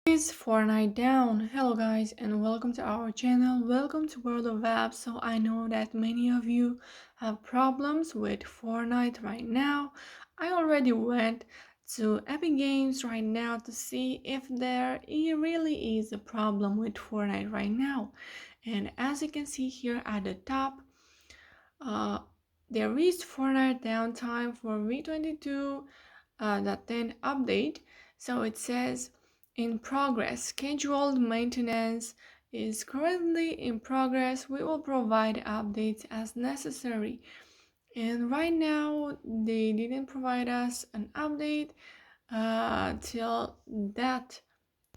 Is Fortnite down? Hello guys and welcome to our channel. Welcome to World of Apps. So I know that many of you have problems with Fortnite right now. I already went to Epic Games right now to see if there really is a problem with Fortnite right now. And as you can see here at the top, there is Fortnite downtime for v22.10 update. So it says in progress, scheduled maintenance is currently in progress. We will provide updates as necessary. And right now they didn't provide us an update till that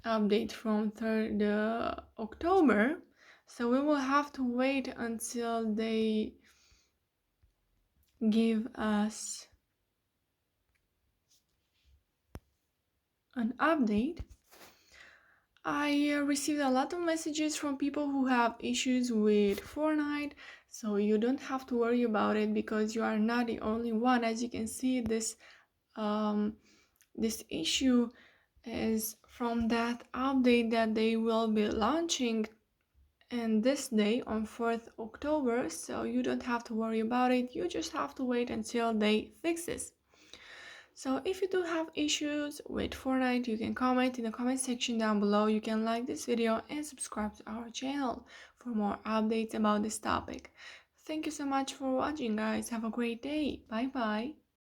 update from 3rd October. So we will have to wait until they give us an update. I received a lot of messages from people who have issues with Fortnite, so you don't have to worry about it because you are not the only one. As you can see, this issue is from that update that they will be launching and this day on 4th October, so you don't have to worry about it. You just have to wait until they fix this. So if you do have issues with Fortnite, you can comment in the comment section down below. You can like this video and subscribe to our channel for more updates about this topic. Thank you so much for watching, guys. Have a great day. Bye bye.